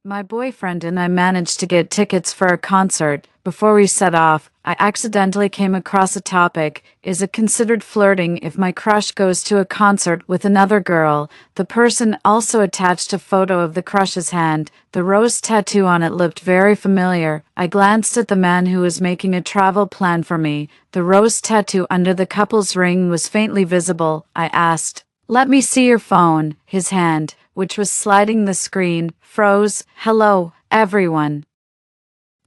My boyfriend and I managed to get tickets for a concert. Before we set off, I accidentally came across a topic. Is it considered flirting if my crush goes to a concert with another girl? The person also attached a photo of the crush's hand. The rose tattoo on it looked very familiar. I glanced at the man who was making a travel plan for me. The rose tattoo under the couple's ring was faintly visible. I asked, "Let me see your phone." His hand, which was sliding the screen, froze. "Hello, everyone.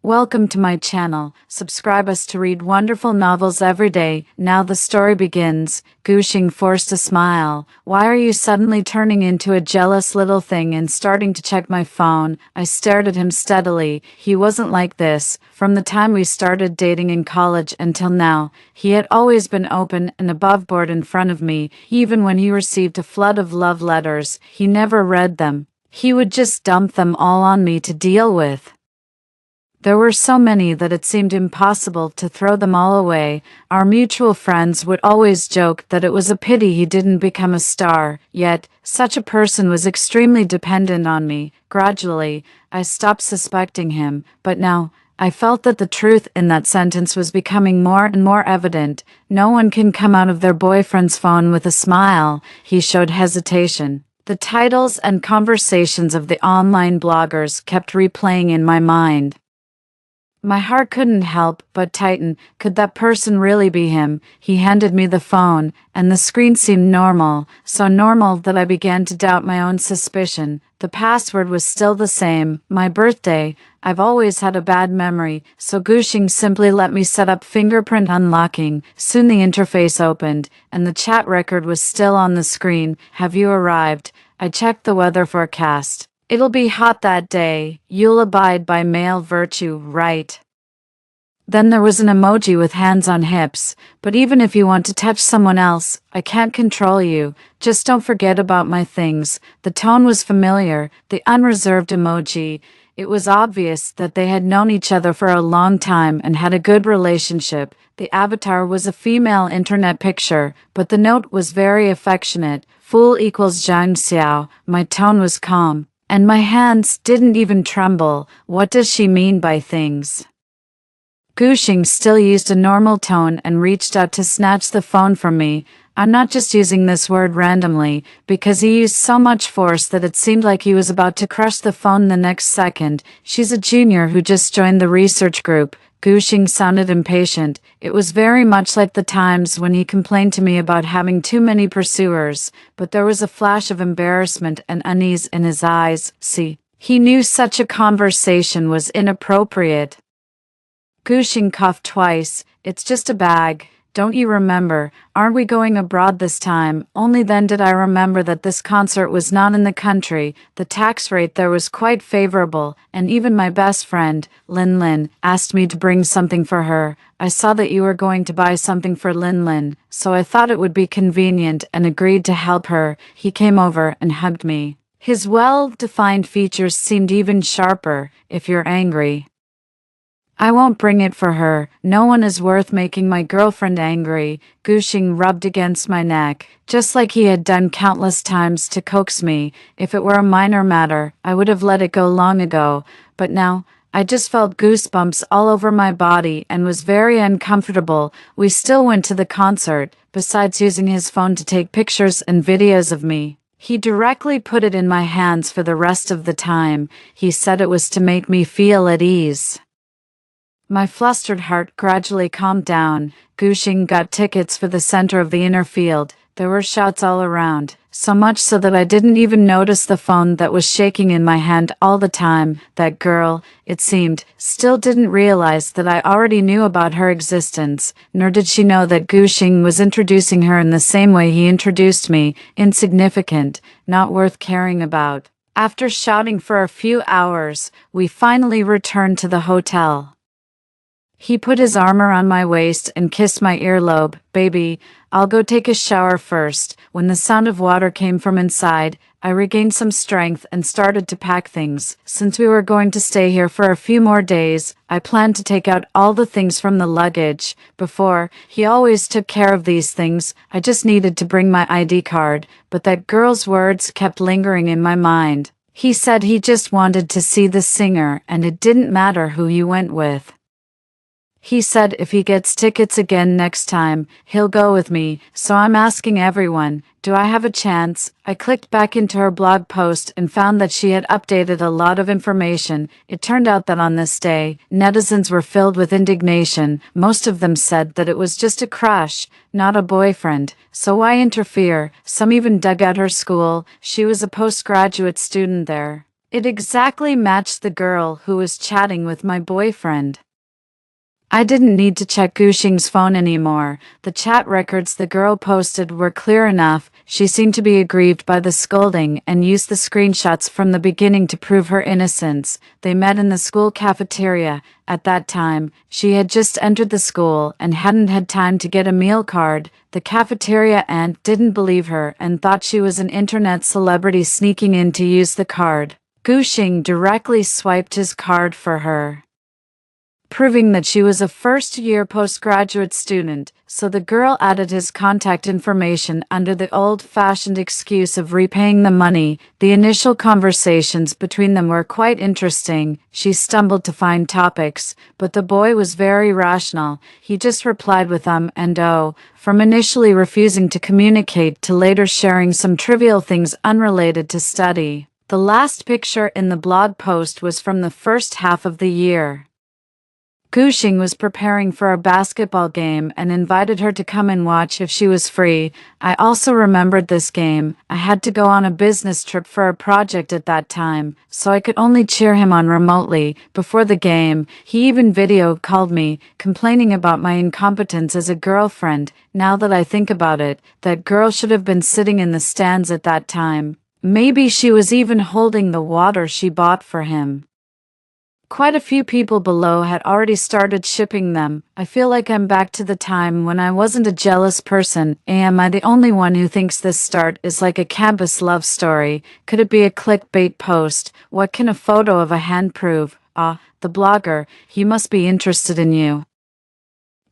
Welcome to my channel. Subscribe us to read wonderful novels every day." Now the story begins. Gushing forced a smile. "Why are you suddenly turning into a jealous little thing and starting to check my phone?" I stared at him steadily. He wasn't like this. From the time we started dating in college until now, he had always been open and aboveboard in front of me. Even when he received a flood of love letters, he never read them. He would just dump them all on me to deal with. There were so many that it seemed impossible to throw them all away. Our mutual friends would always joke that it was a pity he didn't become a star, yet such a person was extremely dependent on me. Gradually, I stopped suspecting him, but now I felt that the truth in that sentence was becoming more and more evident. No one can come out of their boyfriend's phone with a smile. He showed hesitation. The titles and conversations of the online bloggers kept replaying in my mind. My heart couldn't help but tighten. Could that person really be him? He handed me the phone, and the screen seemed normal, so normal that I began to doubt my own suspicion. The password was still the same, my birthday. I've always had a bad memory, so Gushing simply let me set up fingerprint unlocking. Soon the interface opened, and the chat record was still on the screen. "Have you arrived?" I checked the weather forecast. "It'll be hot that day. You'll abide by male virtue, right?" Then there was an emoji with hands on hips. "But even if you want to touch someone else, I can't control you. Just don't forget about my things." The tone was familiar, the unreserved emoji. It was obvious that they had known each other for a long time and had a good relationship. The avatar was a female internet picture, but the note was very affectionate. "Fool equals Zhang Xiao." My tone was calm, and my hands didn't even tremble. What does she mean by things? Gushing still used a normal tone and reached out to snatch the phone from me. I'm not just using this word randomly, because he used so much force that it seemed like he was about to crush the phone the next second. "She's a junior who just joined the research group." Gushing sounded impatient. It was very much like the times when he complained to me about having too many pursuers, but there was a flash of embarrassment and unease in his eyes. See, he knew such a conversation was inappropriate. Gushing coughed twice. "It's just a bag. Don't you remember? Aren't we going abroad this time?" Only then did I remember that this concert was not in the country. The tax rate there was quite favorable, and even my best friend, Lin, asked me to bring something for her. "I saw that you were going to buy something for Lin, so I thought it would be convenient and agreed to help her." He came over and hugged me. His well-defined features seemed even sharper. "If you're angry, I won't bring it for her. No one is worth making my girlfriend angry." Gushing rubbed against my neck, just like he had done countless times to coax me. If it were a minor matter, I would have let it go long ago. But now, I just felt goosebumps all over my body and was very uncomfortable. We still went to the concert, besides using his phone to take pictures and videos of me. He directly put it in my hands for the rest of the time. He said it was to make me feel at ease. My flustered heart gradually calmed down. Gushing got tickets for the center of the inner field. There were shots all around, so much so that I didn't even notice the phone that was shaking in my hand all the time. That girl, it seemed, still didn't realize that I already knew about her existence, nor did she know that Gushing was introducing her in the same way he introduced me, insignificant, not worth caring about. After shouting for a few hours, we finally returned to the hotel. He put his arm around my waist and kissed my earlobe. "Baby, I'll go take a shower first." When the sound of water came from inside, I regained some strength and started to pack things. Since we were going to stay here for a few more days, I planned to take out all the things from the luggage. Before, he always took care of these things. I just needed to bring my ID card, but that girl's words kept lingering in my mind. He said he just wanted to see the singer and it didn't matter who you went with. He said if he gets tickets again next time, he'll go with me, so I'm asking everyone, do I have a chance? I clicked back into her blog post and found that she had updated a lot of information. It turned out that on this day, netizens were filled with indignation. Most of them said that it was just a crush, not a boyfriend, so why interfere? Some even dug out her school. She was a postgraduate student there. It exactly matched the girl who was chatting with my boyfriend. I didn't need to check Gushing's phone anymore. The chat records the girl posted were clear enough. She seemed to be aggrieved by the scolding and used the screenshots from the beginning to prove her innocence. They met in the school cafeteria. At that time, she had just entered the school and hadn't had time to get a meal card. The cafeteria aunt didn't believe her and thought she was an internet celebrity sneaking in to use the card. Gushing directly swiped his card for her, proving that she was a first-year postgraduate student, so the girl added his contact information under the old-fashioned excuse of repaying the money. The initial conversations between them were quite interesting. She stumbled to find topics, but the boy was very rational. He just replied with and oh, from initially refusing to communicate to later sharing some trivial things unrelated to study. The last picture in the blog post was from the first half of the year. Gushing was preparing for a basketball game and invited her to come and watch if she was free. I also remembered this game. I had to go on a business trip for a project at that time, so I could only cheer him on remotely. Before the game, he even video called me, complaining about my incompetence as a girlfriend. Now that I think about it, that girl should have been sitting in the stands at that time. Maybe she was even holding the water she bought for him. Quite a few people below had already started shipping them. I feel like I'm back to the time when I wasn't a jealous person. Am I the only one who thinks this start is like a campus love story? Could it be a clickbait post? What can a photo of a hand prove? Ah, the blogger, he must be interested in you.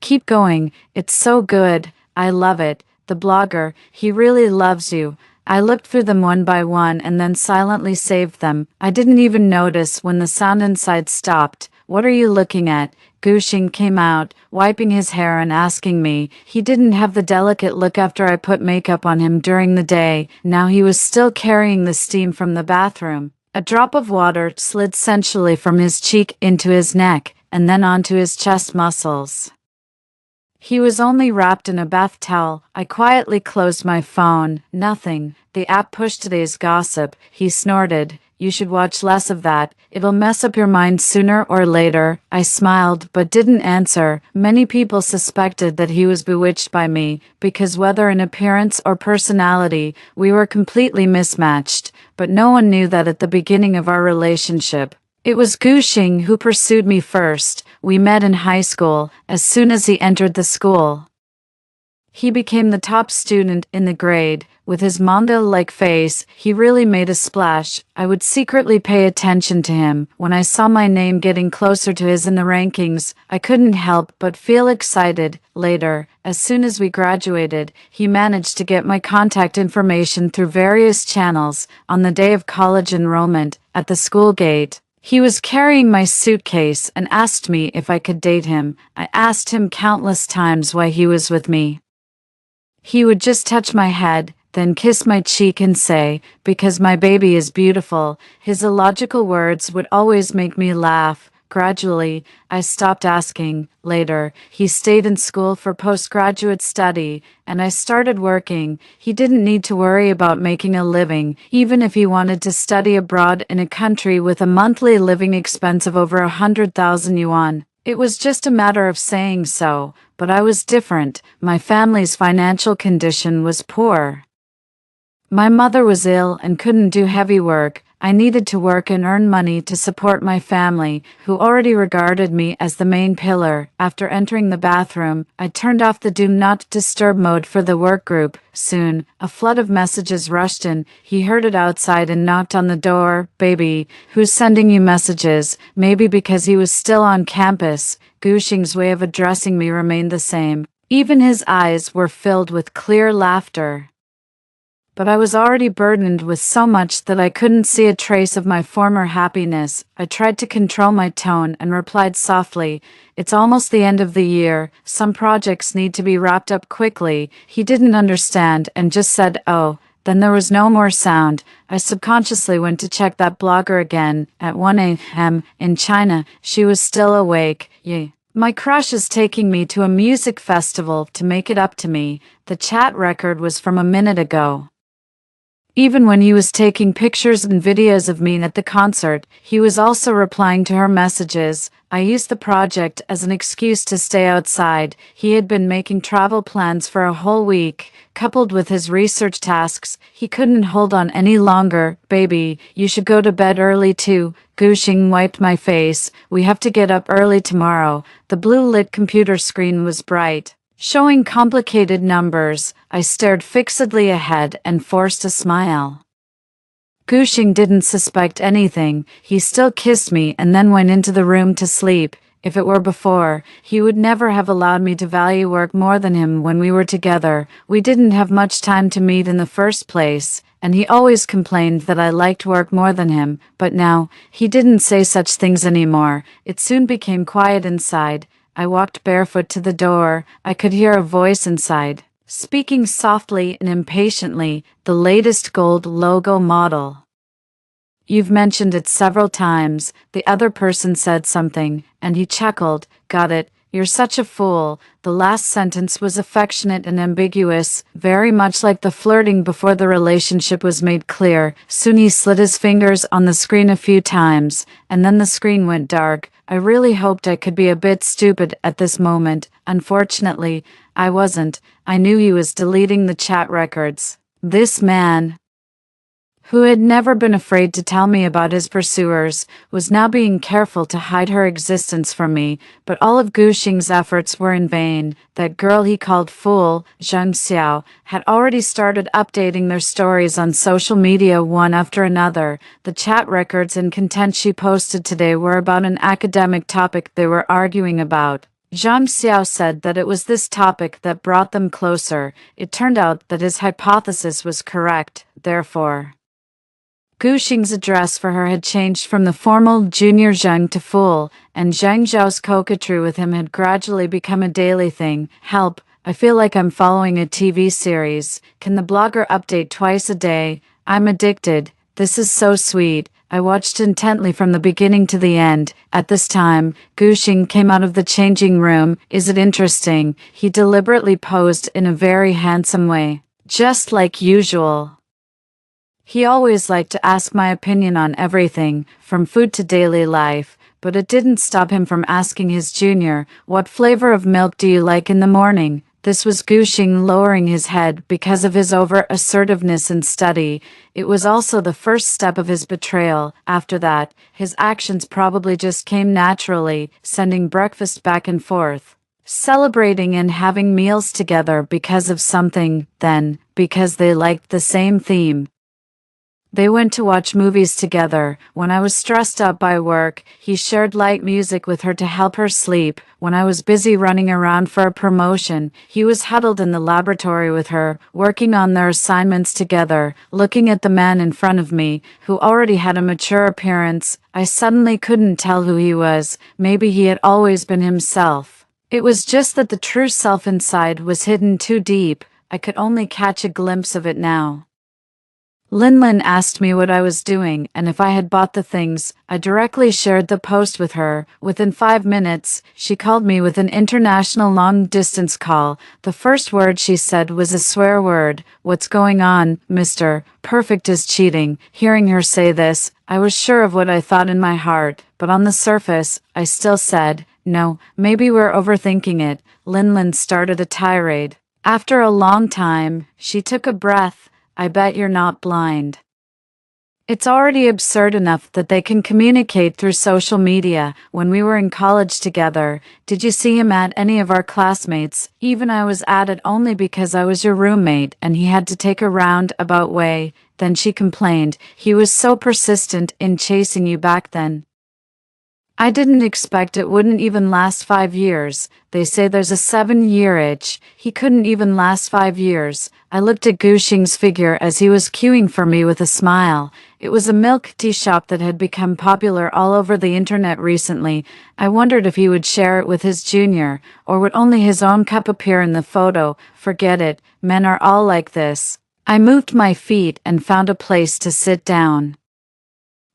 Keep going, it's so good, I love it. The blogger, he really loves you. I looked through them one by one and then silently saved them. I didn't even notice when the sound inside stopped. What are you looking at? Gushing came out, wiping his hair and asking me. He didn't have the delicate look after I put makeup on him during the day. Now he was still carrying the steam from the bathroom. A drop of water slid sensually from his cheek into his neck and then onto his chest muscles. He was only wrapped in a bath towel. I quietly closed my phone. Nothing. The app pushed today's gossip. He snorted. You should watch less of that. It'll mess up your mind sooner or later. I smiled, but didn't answer. Many people suspected that he was bewitched by me, because whether in appearance or personality, we were completely mismatched. But no one knew that at the beginning of our relationship. It was Gushing who pursued me first. We met in high school. As soon as he entered the school, he became the top student in the grade. With his Mondo-like face, he really made a splash. I would secretly pay attention to him. When I saw my name getting closer to his in the rankings, I couldn't help but feel excited. Later, as soon as we graduated, he managed to get my contact information through various channels. On the day of college enrollment, at the school gate, he was carrying my suitcase and asked me if I could date him. I asked him countless times why he was with me. He would just touch my head, then kiss my cheek and say, "Because my baby is beautiful." His illogical words would always make me laugh. Gradually, I stopped asking. Later, he stayed in school for postgraduate study, and I started working. He didn't need to worry about making a living, even if he wanted to study abroad in a country with a monthly living expense of over 100,000 yuan. It was just a matter of saying so, but I was different. My family's financial condition was poor. My mother was ill and couldn't do heavy work. I needed to work and earn money to support my family, who already regarded me as the main pillar. After entering the bathroom, I turned off the Do Not Disturb mode for the work group. Soon, a flood of messages rushed in. He heard it outside and knocked on the door. "Baby, who's sending you messages?" Maybe because he was still on campus, Gushing's way of addressing me remained the same. Even his eyes were filled with clear laughter. but I was already burdened with so much that I couldn't see a trace of my former happiness. I tried to control my tone and replied softly, "It's almost the end of the year. Some projects need to be wrapped up quickly." He didn't understand and just said, "Oh." Then there was no more sound. I subconsciously went to check that blogger again. At 1 a.m. in China, she was still awake. Yay. My crush is taking me to a music festival to make it up to me. The chat record was from a minute ago. Even when he was taking pictures and videos of me at the concert, he was also replying to her messages. I used the project as an excuse to stay outside. He had been making travel plans for a whole week. Coupled with his research tasks, he couldn't hold on any longer. "Baby, you should go to bed early too." Gushing wiped my face. "We have to get up early tomorrow." The blue-lit computer screen was bright, showing complicated numbers. I stared fixedly ahead and forced a smile. Gushing didn't suspect anything. He still kissed me and then went into the room to sleep. If it were before, he would never have allowed me to value work more than him when we were together. We didn't have much time to meet in the first place, and he always complained that I liked work more than him. But now, he didn't say such things anymore. It soon became quiet inside. I walked barefoot to the door. I could hear a voice inside, speaking softly and impatiently, "The latest gold logo model. You've mentioned it several times." The other person said something, and he chuckled. "Got it. You're such a fool." The last sentence was affectionate and ambiguous, very much like the flirting before the relationship was made clear. Soon he slid his fingers on the screen a few times, and then the screen went dark. I really hoped I could be a bit stupid at this moment. Unfortunately, I wasn't. I knew he was deleting the chat records. This man, who had never been afraid to tell me about his pursuers, was now being careful to hide her existence from me. But all of Gushing's efforts were in vain. That girl he called Fool, Zhang Xiao, had already started updating their stories on social media one after another. The chat records and content she posted today were about an academic topic they were arguing about. Zhang Xiao said that it was this topic that brought them closer. It turned out that his hypothesis was correct, therefore. Gushing's address for her had changed from the formal Junior Zheng to Fool, and Zhang Zhao's coquetry with him had gradually become a daily thing. "Help, I feel like I'm following a TV series. Can the blogger update twice a day? I'm addicted. This is so sweet." I watched intently from the beginning to the end. At this time, Gushing came out of the changing room. "Is it interesting?" He deliberately posed in a very handsome way, just like usual. He always liked to ask my opinion on everything, from food to daily life, but it didn't stop him from asking his junior, "What flavor of milk do you like in the morning?" This was Gushing lowering his head because of his over-assertiveness in study. It was also the first step of his betrayal. After that, his actions probably just came naturally, sending breakfast back and forth, celebrating and having meals together because of something, then, because they liked the same theme. They went to watch movies together. When I was stressed out by work, he shared light music with her to help her sleep. When I was busy running around for a promotion, he was huddled in the laboratory with her, working on their assignments together. Looking at the man in front of me, who already had a mature appearance, I suddenly couldn't tell who he was. Maybe he had always been himself. It was just that the true self inside was hidden too deep. I could only catch a glimpse of it now. Linlin asked me what I was doing and if I had bought the things. I directly shared the post with her. Within 5 minutes, she called me with an international long-distance call. The first word she said was a swear word. "What's going on, Mr. Perfect is cheating." Hearing her say this, I was sure of what I thought in my heart, but on the surface, I still said, "No, maybe we're overthinking it." Linlin started a tirade. After a long time, she took a breath. "I bet you're not blind. It's already absurd enough that they can communicate through social media. When we were in college together, did you see him at any of our classmates? Even I was at it only because I was your roommate and he had to take a roundabout way." Then she complained, "He was so persistent in chasing you back then." I didn't expect it wouldn't even last 5 years. They say there's a 7-year itch. He couldn't even last 5 years. I looked at Guxing's figure as he was queuing for me with a smile. It was a milk tea shop that had become popular all over the internet recently. I wondered if he would share it with his junior, or would only his own cup appear in the photo. Forget it. Men are all like this. I moved my feet and found a place to sit down.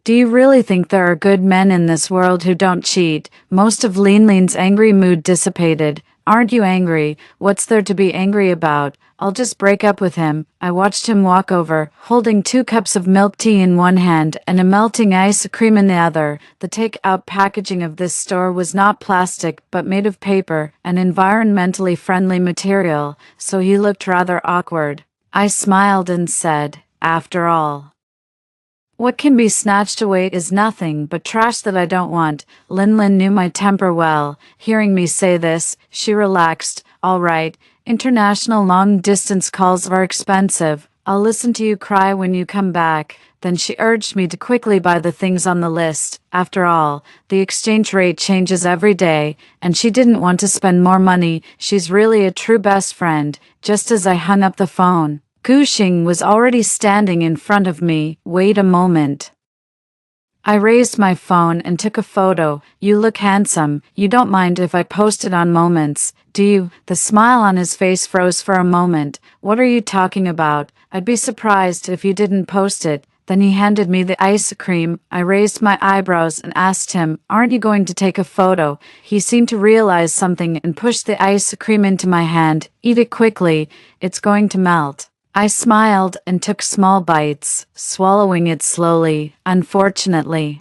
Do you really think there are good men in this world who don't cheat? Most of Lin's angry mood dissipated. Aren't you angry? What's there to be angry about? I'll just break up with him. I watched him walk over, holding 2 cups of milk tea in one hand and a melting ice cream in the other. The take-out packaging of this store was not plastic, but made of paper, an environmentally friendly material, so he looked rather awkward. I smiled and said, "After all, what can be snatched away is nothing but trash that I don't want." Lin knew my temper well. Hearing me say this, she relaxed. "All right, international long-distance calls are expensive. I'll listen to you cry when you come back." Then she urged me to quickly buy the things on the list. After all, the exchange rate changes every day, and she didn't want to spend more money. She's really a true best friend. Just as I hung up the phone, Guxing was already standing in front of me. "Wait a moment." I raised my phone and took a photo. "You look handsome. You don't mind if I post it on Moments, do you?" The smile on his face froze for a moment. "What are you talking about? I'd be surprised if you didn't post it." Then he handed me the ice cream. I raised my eyebrows and asked him, "Aren't you going to take a photo?" He seemed to realize something and pushed the ice cream into my hand. "Eat it quickly. It's going to melt." I smiled and took small bites, swallowing it slowly. Unfortunately,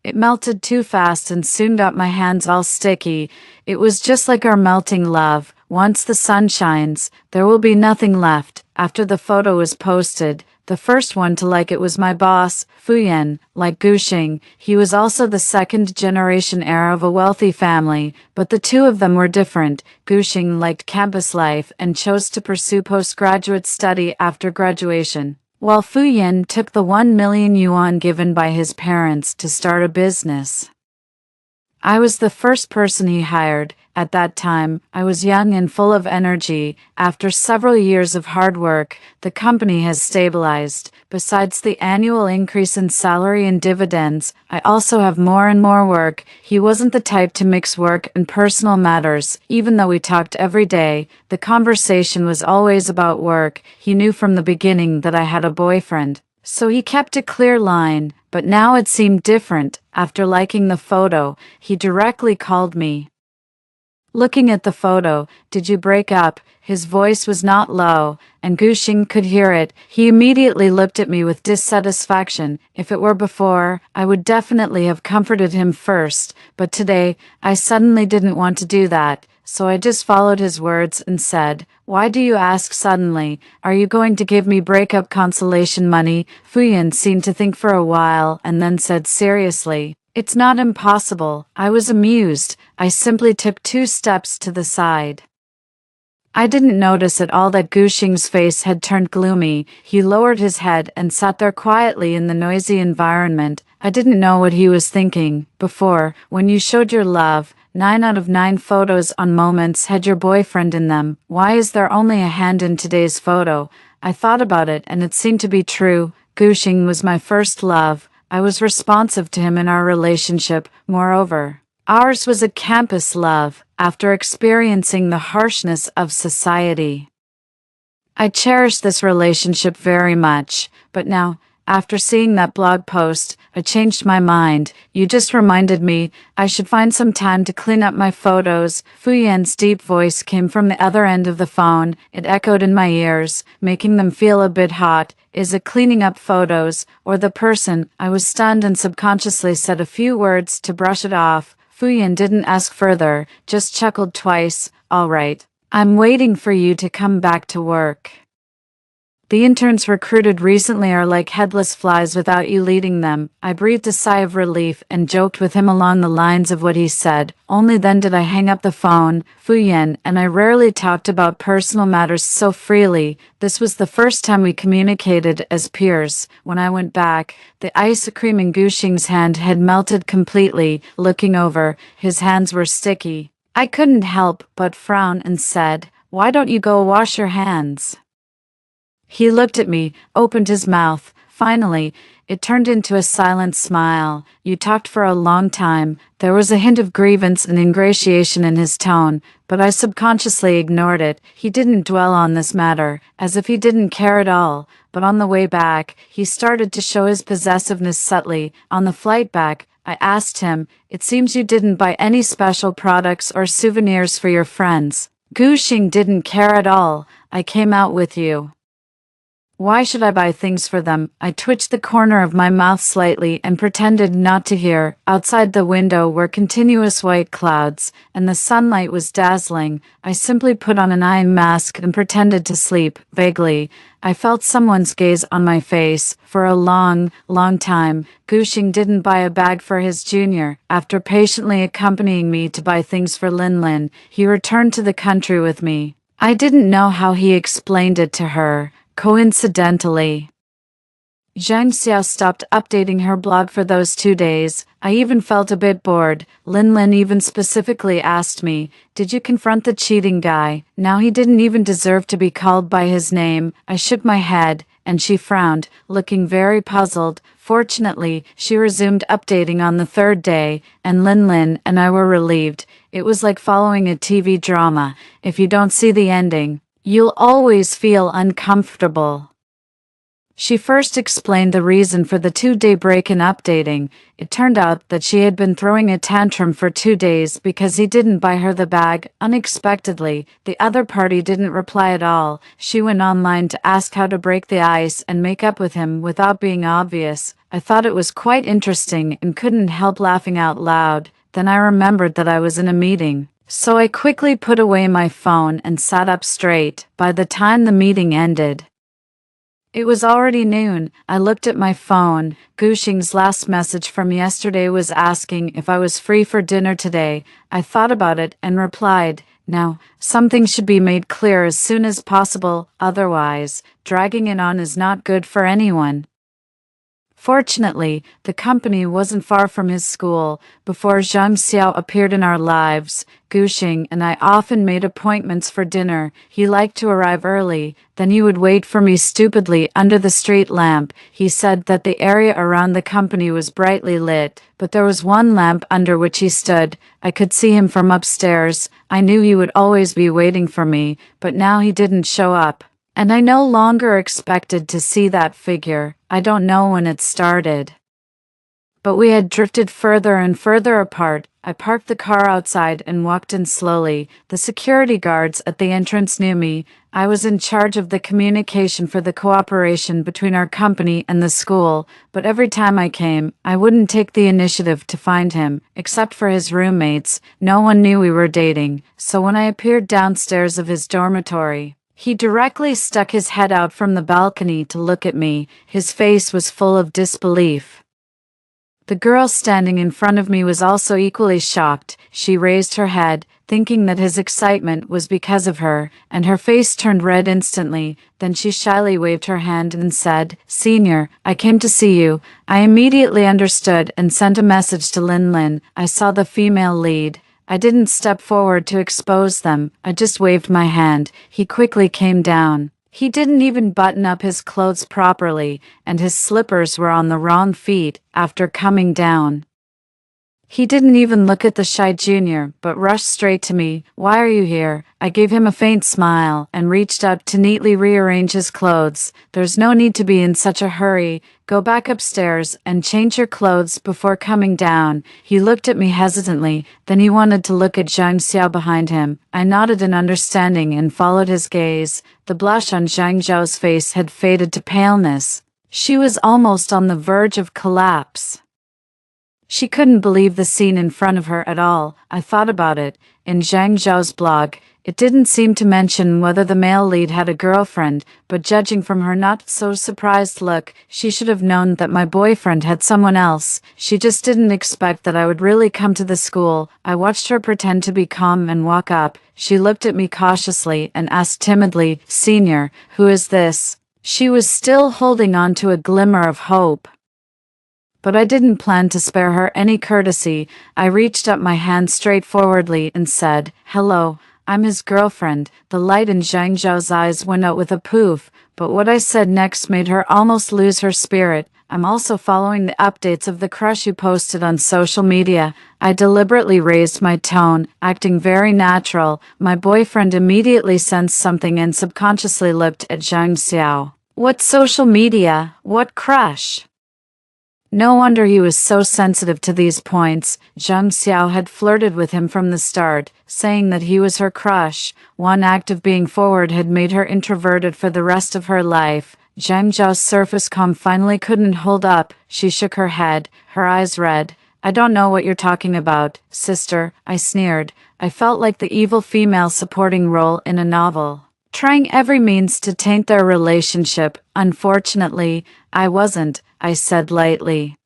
it melted too fast and soon got my hands all sticky. It was just like our melting love. Once the sun shines, there will be nothing left. After the photo was posted, the first one to like it was my boss, Fuyan. Like Guxing, he was also the second-generation heir of a wealthy family, but the two of them were different. Guxing liked campus life and chose to pursue postgraduate study after graduation, while Fuyan took the 1 million yuan given by his parents to start a business. I was the first person he hired. At that time, I was young and full of energy. After several years of hard work, the company has stabilized. Besides the annual increase in salary and dividends, I also have more and more work. He wasn't the type to mix work and personal matters. Even though we talked every day, the conversation was always about work. He knew from the beginning that I had a boyfriend, so he kept a clear line. But now it seemed different. After liking the photo, he directly called me. Looking at the photo, "Did you break up?" His voice was not low, and Guxing could hear it. He immediately looked at me with dissatisfaction. If it were before, I would definitely have comforted him first, but today, I suddenly didn't want to do that, so I just followed his words and said, "Why do you ask suddenly? Are you going to give me breakup consolation money?" Fuyan seemed to think for a while and then said seriously, "It's not impossible." I was amused. I simply took 2 steps to the side. I didn't notice at all that Guxing's face had turned gloomy. He lowered his head and sat there quietly in the noisy environment. I didn't know what he was thinking. Before, when you showed your love, 9 out of 9 photos on Moments had your boyfriend in them. Why is there only a hand in today's photo? I thought about it and it seemed to be true. Guxing was my first love. I was responsive to him in our relationship. Moreover, ours was a campus love. After experiencing the harshness of society, I cherished this relationship very much. But now, after seeing that blog post, I changed my mind. You just reminded me I should find some time to clean up my photos. Fuyan's deep voice came from the other end of the phone. It echoed in my ears, making them feel a bit hot. Is it cleaning up photos, or the person? I was stunned and subconsciously said a few words to brush it off. Fuyan didn't ask further, just chuckled twice. "All right. I'm waiting for you to come back to work." The interns recruited recently are like headless flies without you leading them. I breathed a sigh of relief and joked with him along the lines of what he said. Only then did I hang up the phone. Fuyan and I rarely talked about personal matters so freely. This was the first time we communicated as peers. When I went back, the ice cream in Guxing's hand had melted completely. Looking over, his hands were sticky. I couldn't help but frown and said, "Why don't you go wash your hands?" He looked at me, opened his mouth. Finally, it turned into a silent smile. "You talked for a long time." There was a hint of grievance and ingratiation in his tone, but I subconsciously ignored it. He didn't dwell on this matter, as if he didn't care at all. But on the way back, he started to show his possessiveness subtly. On the flight back, I asked him, "It seems you didn't buy any special products or souvenirs for your friends." "Guxing didn't care at all. I came out with you. Why should I buy things for them?" I twitched the corner of my mouth slightly and pretended not to hear. Outside the window were continuous white clouds, and the sunlight was dazzling. I simply put on an eye mask and pretended to sleep. Vaguely, I felt someone's gaze on my face. For a long, long time, Guxing didn't buy a bag for his junior. After patiently accompanying me to buy things for Lin Lin, he returned to the country with me. I didn't know how he explained it to her. Coincidentally, Zhang Xiao stopped updating her blog for those 2 days. I even felt a bit bored. Lin Lin even specifically asked me, "Did you confront the cheating guy?" Now he didn't even deserve to be called by his name. I shook my head, and she frowned, looking very puzzled. Fortunately, she resumed updating on the 3rd day, and Lin Lin and I were relieved. It was like following a TV drama. If you don't see the ending, you'll always feel uncomfortable. She first explained the reason for the 2-day break in updating. It turned out that she had been throwing a tantrum for 2 days because he didn't buy her the bag. Unexpectedly, the other party didn't reply at all. She went online to ask how to break the ice and make up with him without being obvious. I thought it was quite interesting and couldn't help laughing out loud. Then I remembered that I was in a meeting. So I quickly put away my phone and sat up straight. By the time the meeting ended, it was already noon. I looked at my phone. Guxing's last message from yesterday was asking if I was free for dinner today. I thought about it and replied, "No, something should be made clear as soon as possible, otherwise, dragging it on is not good for anyone." Fortunately, the company wasn't far from his school. Before Zhang Xiao appeared in our lives, Guxing and I often made appointments for dinner. He liked to arrive early, then he would wait for me stupidly under the street lamp. He said that the area around the company was brightly lit, but there was one lamp under which he stood. I could see him from upstairs. I knew he would always be waiting for me, but now he didn't show up. And I no longer expected to see that figure. I don't know when it started, but we had drifted further and further apart. I parked the car outside and walked in slowly. The security guards at the entrance knew me. I was in charge of the communication for the cooperation between our company and the school, but every time I came, I wouldn't take the initiative to find him. Except for his roommates, no one knew we were dating. So when I appeared downstairs of his dormitory, he directly stuck his head out from the balcony to look at me. His face was full of disbelief. The girl standing in front of me was also equally shocked. She raised her head, thinking that his excitement was because of her, and her face turned red instantly. Then she shyly waved her hand and said, "Senior, I came to see you." I immediately understood and sent a message to Lin Lin. I saw the female lead. I didn't step forward to expose them. I just waved my hand. He quickly came down. He didn't even button up his clothes properly, and his slippers were on the wrong feet. After coming down, he didn't even look at the shy junior, but rushed straight to me. "Why are you here?" I gave him a faint smile and reached up to neatly rearrange his clothes. "There's no need to be in such a hurry. Go back upstairs and change your clothes before coming down." He looked at me hesitantly, then he wanted to look at Zhang Xiao behind him. I nodded in understanding and followed his gaze. The blush on Zhang Zhao's face had faded to paleness. She was almost on the verge of collapse. She couldn't believe the scene in front of her at all. I thought about it. In Zhang Zhao's blog, it didn't seem to mention whether the male lead had a girlfriend, but judging from her not-so-surprised look, she should have known that my boyfriend had someone else. She just didn't expect that I would really come to the school. I watched her pretend to be calm and walk up. She looked at me cautiously and asked timidly, "Senior, who is this?" She was still holding on to a glimmer of hope. But I didn't plan to spare her any courtesy. I reached up my hand straightforwardly and said, "Hello, I'm his girlfriend." The light in Zhang Zhao's eyes went out with a poof, but what I said next made her almost lose her spirit. "I'm also following the updates of the crush you posted on social media." I deliberately raised my tone, acting very natural. My boyfriend immediately sensed something and subconsciously looked at Zhang Xiao. "What social media? What crush?" No wonder he was so sensitive to these points. Zhang Xiao had flirted with him from the start, saying that he was her crush. One act of being forward had made her introverted for the rest of her life. Zhang Zhao's surface calm finally couldn't hold up. She shook her head, her eyes red. "I don't know what you're talking about, sister," I sneered. I felt like the evil female supporting role in a novel, trying every means to taint their relationship. "Unfortunately, I wasn't," I said lightly.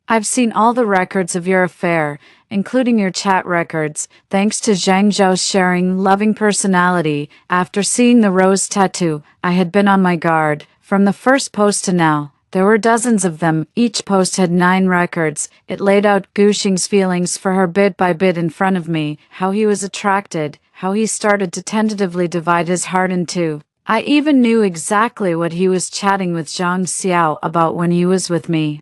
"I've seen all the records of your affair, including your chat records." Thanks to Zhang Zhao's sharing, loving personality, after seeing the rose tattoo, I had been on my guard. From the first post to now, there were dozens of them. Each post had 9 records. It laid out Guxing's feelings for her bit by bit in front of me, how he was attracted, how he started to tentatively divide his heart in two. I even knew exactly what he was chatting with Zhang Xiao about when he was with me.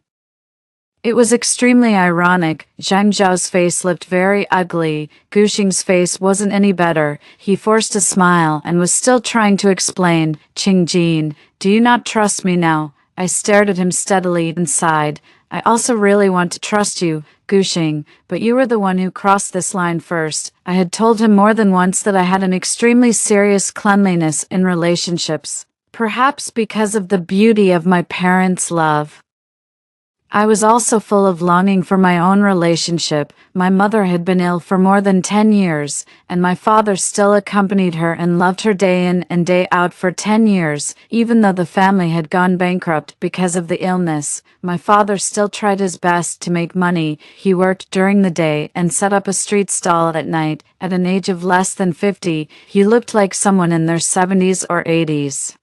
It was extremely ironic. Zhang Zhao's face looked very ugly. Guxing's face wasn't any better. He forced a smile and was still trying to explain. "Qingjin, do you not trust me now?" I stared at him steadily and sighed. "I also really want to trust you, Guxing, but you were the one who crossed this line first." I had told him more than once that I had an extremely serious cleanliness in relationships, perhaps because of the beauty of my parents' love. I was also full of longing for my own relationship. My mother had been ill for more than 10 years, and my father still accompanied her and loved her day in and day out for 10 years. Even though the family had gone bankrupt because of the illness, my father still tried his best to make money. He worked during the day and set up a street stall at night. At an age of less than 50, he looked like someone in their 70s or 80s.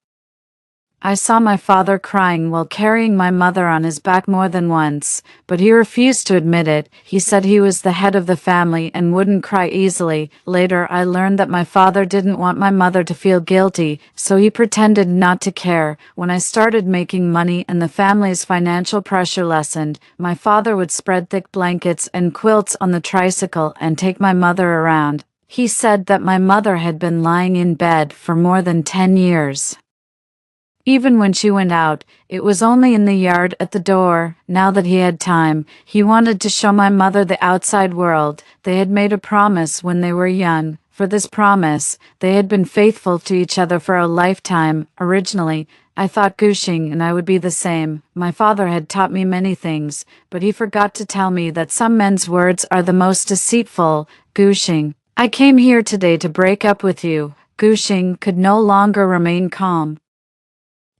I saw my father crying while carrying my mother on his back more than once, but he refused to admit it. He said he was the head of the family and wouldn't cry easily. Later, I learned that my father didn't want my mother to feel guilty, so he pretended not to care. When I started making money and the family's financial pressure lessened, my father would spread thick blankets and quilts on the tricycle and take my mother around. He said that my mother had been lying in bed for more than 10 years. Even when she went out, it was only in the yard at the door. Now that he had time, he wanted to show my mother the outside world. They had made a promise when they were young. For this promise, they had been faithful to each other for a lifetime. Originally, I thought Guxing and I would be the same. My father had taught me many things, but he forgot to tell me that some men's words are the most deceitful. "Guxing, I came here today to break up with you." Guxing could no longer remain calm.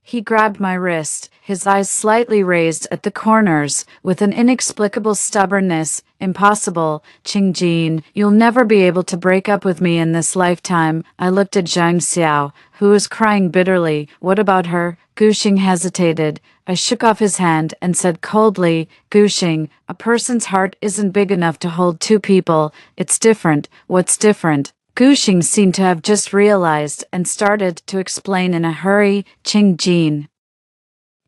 He grabbed my wrist, his eyes slightly raised at the corners, with an inexplicable stubbornness. "Impossible, Qingjin. You'll never be able to break up with me in this lifetime." I looked at Zhang Xiao, who was crying bitterly. "What about her?" Guxing hesitated. I shook off his hand and said coldly, "Guxing, a person's heart isn't big enough to hold 2 people. It's different." "What's different?" Guxing seemed to have just realized and started to explain in a hurry. "Qingjin,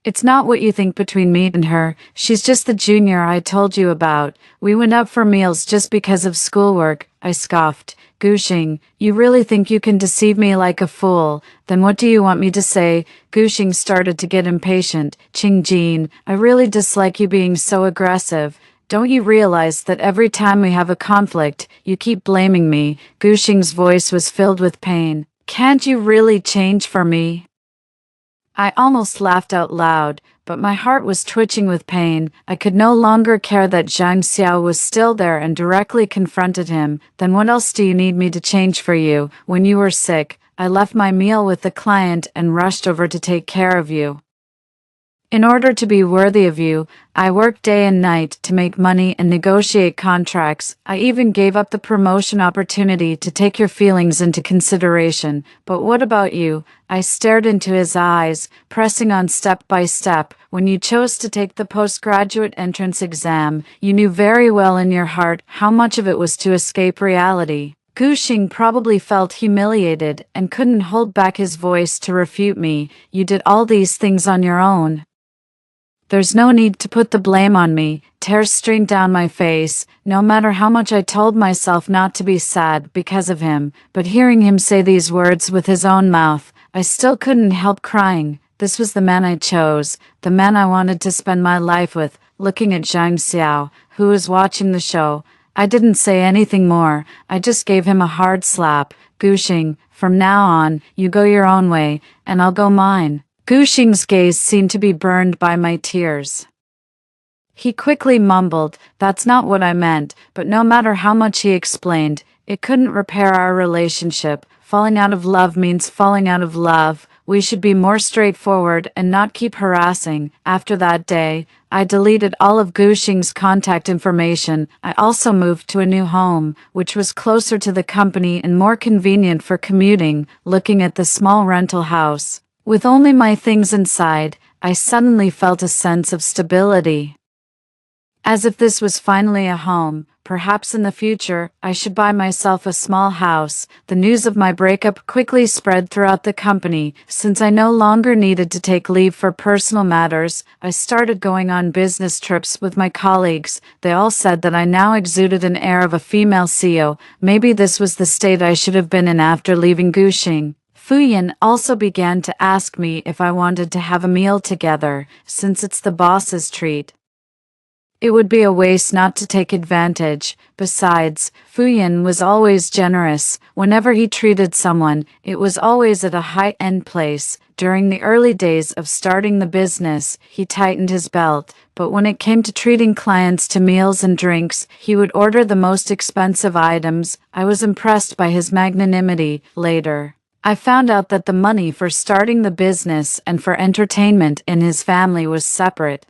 it's not what you think between me and her. She's just the junior I told you about. We went out for meals just because of schoolwork." I scoffed. "Guxing, you really think you can deceive me like a fool? Then what do you want me to say?" Guxing started to get impatient. "Qingjin, I really dislike you being so aggressive. Don't you realize that every time we have a conflict, you keep blaming me?" Guxing's voice was filled with pain. "Can't you really change for me?" I almost laughed out loud, but my heart was twitching with pain. I could no longer care that Zhang Xiao was still there and directly confronted him. Then what else do you need me to change for you? When you were sick, I left my meal with the client and rushed over to take care of you. In order to be worthy of you, I worked day and night to make money and negotiate contracts. I even gave up the promotion opportunity to take your feelings into consideration. But what about you? I stared into his eyes, pressing on step by step. When you chose to take the postgraduate entrance exam, you knew very well in your heart how much of it was to escape reality. Gu Xing probably felt humiliated and couldn't hold back his voice to refute me. You did all these things on your own. There's no need to put the blame on me. Tears streamed down my face, no matter how much I told myself not to be sad because of him. But hearing him say these words with his own mouth, I still couldn't help crying. This was the man I chose, the man I wanted to spend my life with. Looking at Zhang Xiao, who was watching the show, I didn't say anything more. I just gave him a hard slap. Gu Xing, from now on, you go your own way, and I'll go mine. Gu Xing's gaze seemed to be burned by my tears. He quickly mumbled, "That's not what I meant," but no matter how much he explained, it couldn't repair our relationship. Falling out of love means falling out of love. We should be more straightforward and not keep harassing. After that day, I deleted all of Gu Xing's contact information. I also moved to a new home, which was closer to the company and more convenient for commuting. Looking at the small rental house, with only my things inside, I suddenly felt a sense of stability. As if this was finally a home. Perhaps in the future, I should buy myself a small house. The news of my breakup quickly spread throughout the company. Since I no longer needed to take leave for personal matters, I started going on business trips with my colleagues. They all said that I now exuded an air of a female CEO. Maybe this was the state I should have been in after leaving Gu Xing. Fuyan also began to ask me if I wanted to have a meal together, since it's the boss's treat. It would be a waste not to take advantage. Besides, Fuyan was always generous. Whenever he treated someone, it was always at a high-end place. During the early days of starting the business, he tightened his belt, but when it came to treating clients to meals and drinks, he would order the most expensive items. I was impressed by his magnanimity. Later, I found out that the money for starting the business and for entertainment in his family was separate.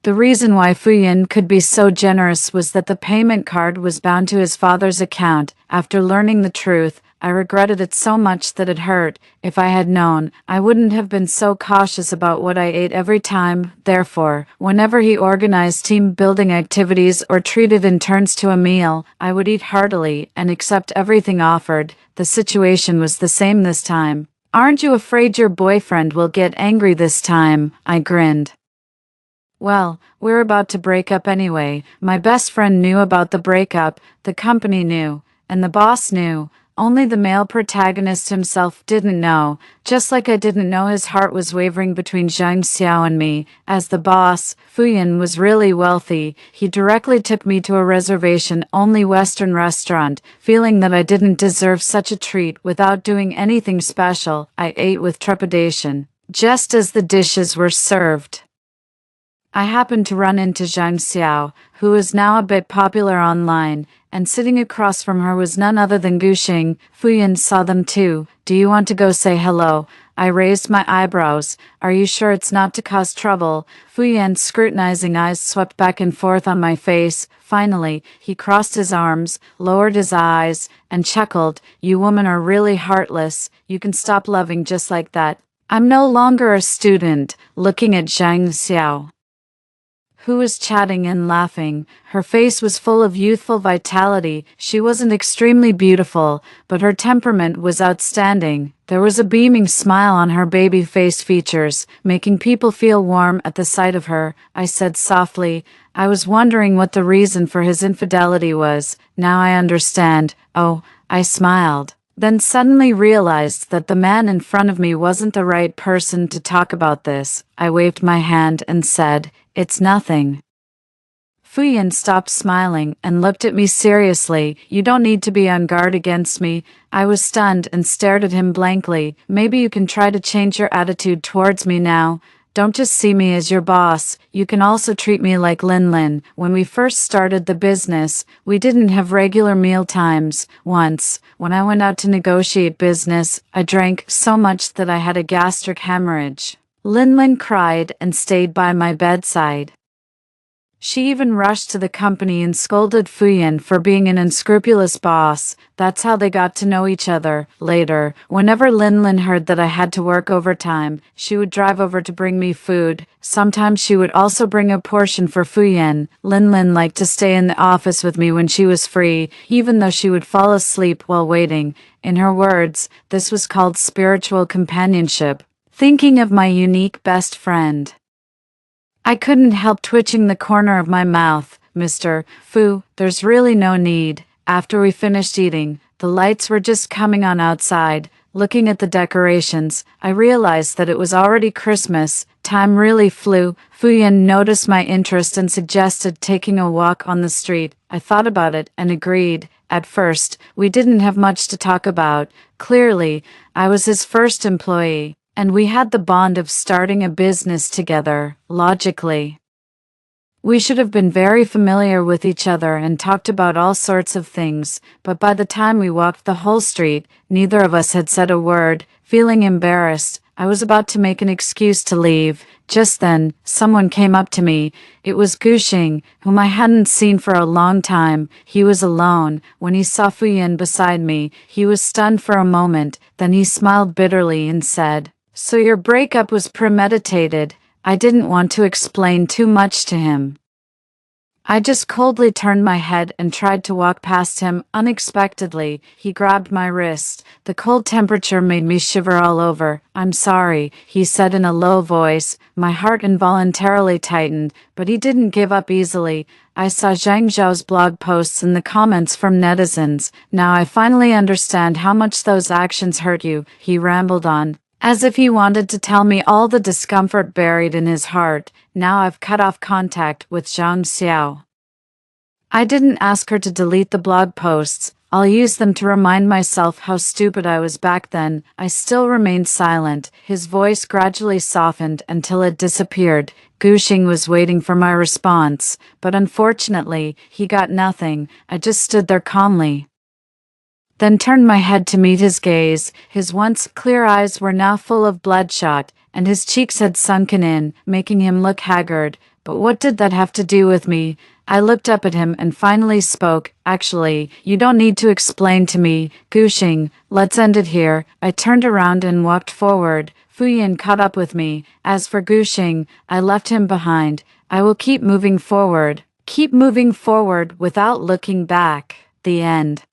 The reason why Fuyan could be so generous was that the payment card was bound to his father's account. After learning the truth, I regretted it so much that it hurt. If I had known, I wouldn't have been so cautious about what I ate every time. Therefore, whenever he organized team-building activities or treated interns to a meal, I would eat heartily and accept everything offered. The situation was the same this time. "Aren't you afraid your boyfriend will get angry this time?" I grinned. "Well, we're about to break up anyway." My best friend knew about the breakup, the company knew, and the boss knew. Only the male protagonist himself didn't know, just like I didn't know his heart was wavering between Zhang Xiao and me. As the boss, Fuyan was really wealthy. He directly took me to a reservation-only Western restaurant. Feeling that I didn't deserve such a treat without doing anything special, I ate with trepidation. Just as the dishes were served, I happened to run into Zhang Xiao, who is now a bit popular online, and sitting across from her was none other than Gu Xing. Fuyan saw them too. "Do you want to go say hello?" I raised my eyebrows. "Are you sure it's not to cause trouble?" Fuyan's scrutinizing eyes swept back and forth on my face. Finally, he crossed his arms, lowered his eyes, and chuckled. "You women are really heartless. You can stop loving just like that." I'm no longer a student. Looking at Zhang Xiao, who was chatting and laughing. Her face was full of youthful vitality. She wasn't extremely beautiful, but her temperament was outstanding. There was a beaming smile on her baby-face features, making people feel warm at the sight of her. I said softly, "I was wondering what the reason for his infidelity was. Now I understand." "Oh," I smiled, then suddenly realized that the man in front of me wasn't the right person to talk about this. I waved my hand and said, "It's nothing." Fuyan stopped smiling and looked at me seriously. "You don't need to be on guard against me." I was stunned and stared at him blankly. "Maybe you can try to change your attitude towards me now." Don't just see me as your boss, you can also treat me like Lin Lin. When we first started the business, we didn't have regular meal times. Once, when I went out to negotiate business, I drank so much that I had a gastric hemorrhage. Lin Lin cried and stayed by my bedside. She even rushed to the company and scolded Fuyin for being an unscrupulous boss. That's how they got to know each other. Later, whenever Lin Lin heard that I had to work overtime, she would drive over to bring me food. Sometimes she would also bring a portion for Fuyin. Lin Lin liked to stay in the office with me when she was free, even though she would fall asleep while waiting. In her words, this was called spiritual companionship. Thinking of my unique best friend. I couldn't help twitching the corner of my mouth. Mr. Fu, there's really no need. After we finished eating, the lights were just coming on outside. Looking at the decorations, I realized that it was already Christmas. Time really flew. Fuyin noticed my interest and suggested taking a walk on the street. I thought about it and agreed. At first, we didn't have much to talk about. Clearly, I was his first employee. And we had the bond of starting a business together, logically. We should have been very familiar with each other and talked about all sorts of things, but by the time we walked the whole street, neither of us had said a word. Feeling embarrassed, I was about to make an excuse to leave. Just then, someone came up to me. It was Guxing, whom I hadn't seen for a long time. He was alone. When he saw Fuyin beside me, he was stunned for a moment, then he smiled bitterly and said, "So your breakup was premeditated." I didn't want to explain too much to him. I just coldly turned my head and tried to walk past him. Unexpectedly, he grabbed my wrist. The cold temperature made me shiver all over. "I'm sorry," he said in a low voice. My heart involuntarily tightened, but he didn't give up easily. I saw Zhang Zhao's blog posts and the comments from netizens. "Now I finally understand how much those actions hurt you," he rambled on, as if he wanted to tell me all the discomfort buried in his heart. Now I've cut off contact with Zhang Xiao. I didn't ask her to delete the blog posts. I'll use them to remind myself how stupid I was back then. I still remained silent. His voice gradually softened until it disappeared. Guxing was waiting for my response, but unfortunately, he got nothing. I just stood there calmly, then turned my head to meet his gaze. His once clear eyes were now full of bloodshot, and his cheeks had sunken in, making him look haggard. But what did that have to do with me? I looked up at him and finally spoke. "Actually, you don't need to explain to me. Guxing, let's end it here." I turned around and walked forward. Fuyin caught up with me. As for Guxing, I left him behind. I will keep moving forward. Keep moving forward without looking back. The end.